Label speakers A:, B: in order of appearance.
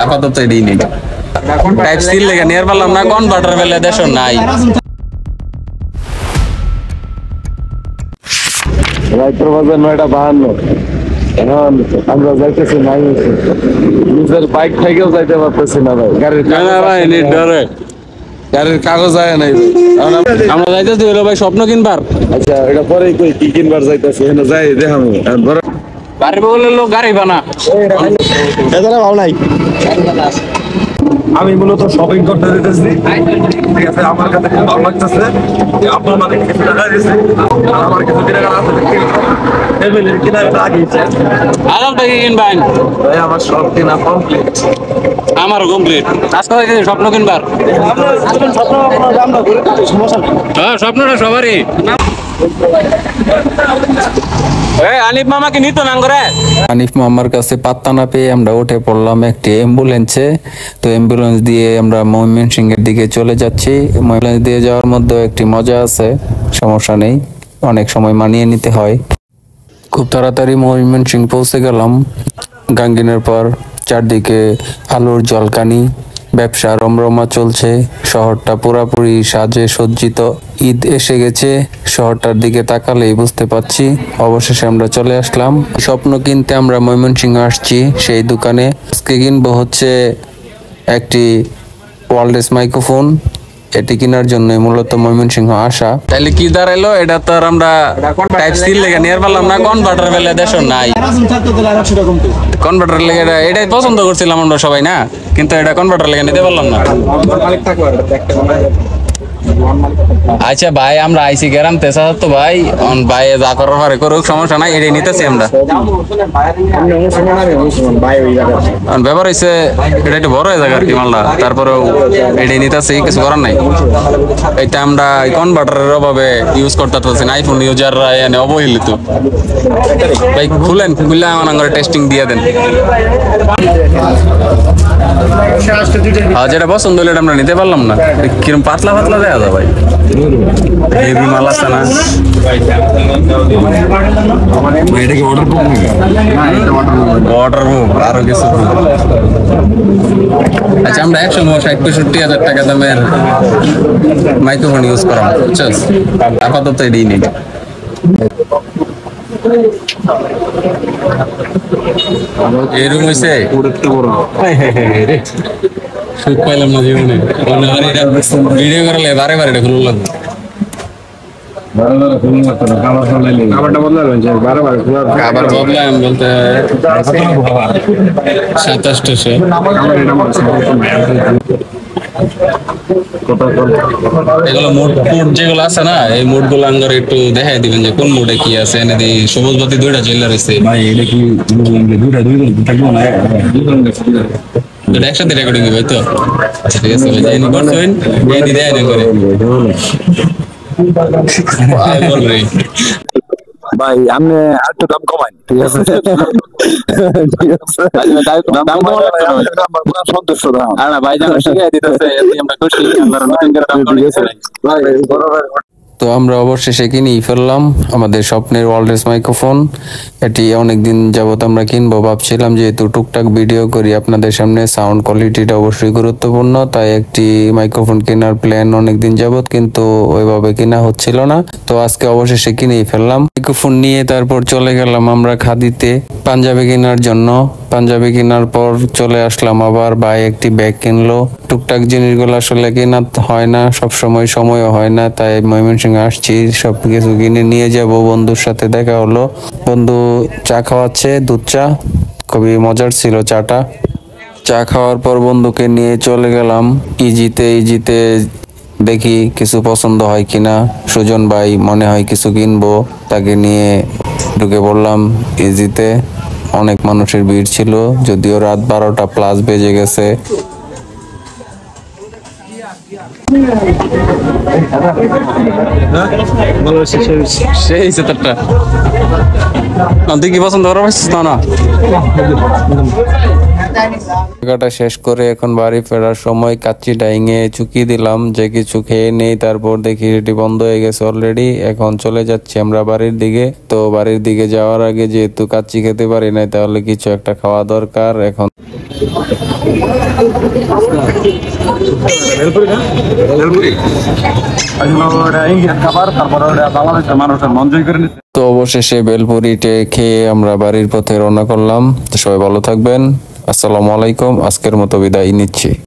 A: আপাতত এটাই নেই। টাইপ সি লেগে নিয়ে পারলাম না, কনভার্টার বেলে দেশ নাই।
B: রাইতের বাজার 9:52। এখন আমরা যাইতেছি নাই, নিজের বাইক থেকেও যাইতে পারতেছি না ভাই। গাড়ির কাগজ আয় নাই।
A: আমরা যাইতেছি হলো ভাই স্বপ্ন কিনবার।
B: আচ্ছা এটা পরে কই কি কিনবার যাইতেছি, এখানে যাই দেখাবো।
A: বাড়ির বগলের লোক গাড়ি বানা
B: এদারা ভাও নাই। আমি মূলত শপিং করতে যেতেছি, ঠিক আছে। আমার কাছে খুব ভালো লাগতেছে যে আপনার মানে কিছু টাকা দিয়েছে আর আমার কিছু কেনাকাটা আছে, ফ্যামিলির কেনাকাটা আগিয়েছে।
A: আলাম থেকে কিনবেন
B: ভাই আমার সব কেনা কমপ্লিট।
A: আমারও কমপ্লিট। আজকে যাইতেছি স্বপ্ন কিনবার। হ্যাঁ স্বপ্নটা সবারই। আনিফ মামাকে নিত না করে। আনিফ মামার কাছে পাত্তা না পেয়ে আমরা উঠে পড়লাম একটি অ্যাম্বুলেন্সে। তো অ্যাম্বুলেন্স দিয়ে আমরা ময়মনসিংহের দিকে চলে যাচ্ছি। অ্যাম্বুলেন্স দিয়ে যাওয়ার মধ্যে একটি মজা আছে, সমস্যা নেই, অনেক সময় মানিয়ে নিতে হয়। খুব তাড়াতাড়ি ময়মনসিংহ পৌঁছে গেলাম। গাঙ্গিনের পর চারদিকে আলোর ঝলকানি, ব্যবসা রমরমা চলছে। শহরটা পুরাপুরি সাজে সজ্জিত। ঈদ এসে গেছে, শহরটার দিকে তাকালেই বুঝতে পারছি। অবশেষে আমরা চলে আসলাম। স্বপ্ন কিনতে আমরা ময়মনসিংহ আসছি সেই দোকানে। আজকে কিনবো হচ্ছে একটি ওয়ারলেস মাইক্রোফোন। এটি কেনার জন্য মূলত ময়মনসিংহ আসা। তাইলে কি দাঁড়াইলো, এটা তো আর আমরা টাইপ সি লেগে নিয়ে পারলাম না, কনভার্টার বেলে দেশ নাই। কনভার্টার লেগে এটাই পছন্দ করছিলাম আমরা সবাই না, কিন্তু এটা কনভার্টার লেগে নিতে পারলাম না। আচ্ছা ভাই আমরা আইসি গেরাম তেসা তো ভাই ভাই যা করার পারে করুক, সমস্যা নাই, এটাই নিতেছি আমরা। ব্যাপার হয়েছে এটা একটু বড় হয়ে যাবে আর কি মালটা, তারপরেও এটাই নিতেছি, কিছু করার নাই। এটা আমরা কনভার্টারের অভাবে ইউজ করতে পারছি না, আইফোন ইউজাররা এনে অবহেলিত। ভাই খুলেন, খুললে আমার টেস্টিং দিয়ে দেন। যেটা পছন্দ হলে আমরা নিতে পারলাম না, কিরম পাতলা পাতলা দেয়া যায় ভাই, হেভি মাল আছে না। আরো কিছু। আচ্ছা আমরা 160-165,000 টাকা দামের মাইক্রোফোন ইউজ করাম, বুঝছস? আপাতত এটাই নেই। এরকম হয়েছে সুখ পাইলাম না জীবনে। ভিডিও করলে বারে বারে এটা খুলে লাগবে। আবার বদলাম বলতে 2700। এগুলো মোড যেগুলো আছে না, এই মোড গুলো আঙ্গার একটু দেখাই দিবেন যে কোন মোডে কি আছে। এনে দিই সবুজ বাতি 2টা জ্বলে রয়েছে ভাই। এটা কি 2টা থাকবো না, একসাথে রেকর্ডিং হবে তো? আচ্ছা ঠিক আছে ভাই, এনে করছেন এনে দেয় না করে
B: ভাই আপনি একটু দাম কমাই, ঠিক আছে? সন্তুষ্ট না ভাই, জানো শিখাই দিতেছে আমরা খুশি।
A: তো আমরা অবশেষে কিনেই ফেললাম আমাদের স্বপ্নের ওয়ারলেস মাইক্রোফোন। এটি অনেকদিন যাবত আমরা কিনবো ভাবছিলাম, যেহেতু টুকটাক ভিডিও করি আপনাদের সামনে, সাউন্ড কোয়ালিটিটা অবশ্যই গুরুত্বপূর্ণ, তাই একটি মাইক্রোফোন কেনার প্ল্যান অনেকদিন যাবত, কিন্তু ওইভাবে কেনা হচ্ছিল না। তো আজকে অবশেষে কিনেই ফেললাম মাইক্রোফোন নিয়ে। তারপর চলে গেলাম আমরা খাদিতে পাঞ্জাবি কেনার জন্য। পাঞ্জাবি কেনার পর চলে আসলাম আবার, ভাই একটি ব্যাগ কিনলো। টুকটাক জিনিসগুলো আসলে কেনা হয় না, সবসময় সময়ও হয় না, তাই ময়মনসিংহ আসছি, সবকিছু কিনে নিয়ে যাব। বন্ধুর সাথে দেখা হলো, বন্ধু চা খাওয়াচ্ছে, দুধ চা, খুবই মজার ছিল চাটা। চা খাওয়ার পর বন্ধুকে নিয়ে চলে গেলাম ইজিতে। ইজিতে দেখি কিছু পছন্দ হয় কিনা। সুজন ভাই মনে হয় কিছু কিনবো, তাকে নিয়ে ঢুকে পড়লাম ইজিতে। অনেক মানুষের ভিড় ছিল, যদিও রাত 12টা প্লাস বেজে গেছে। সেই সেটারটা তুই কি পছন্দ করা পারছিস না? জায়গাটা শেষ করে এখন বাড়ি ফেরার সময় কাচ্চি ডাইঙে চুকি দিলাম যে কিছু খেয়ে নেই, তারপর দেখি এটি বন্ধ হয়ে গেছে অলরেডি। এখন চলে যাচ্ছি আমরা বাড়ির দিকে। তো বাড়ির দিকে যাওয়ার আগে যেহেতু কাচ্চি খেতে পারি নাই, তাহলে কিছু একটা খাওয়া দরকার। এখন
B: বেলপুরি না বেলপুরি ওটা ইন্ডিয়ান খাবার তারপরে ওটা বাংলাদেশের মানুষের মন জয় করে নিচ্ছে।
A: তো অবশেষে বেলপুরিটে খেয়ে আমরা বাড়ির পথে রওনা করলাম। তো সবাই ভালো থাকবেন। আসসালামু আলাইকুম। আজকের মতো বিদায় নিচ্ছি।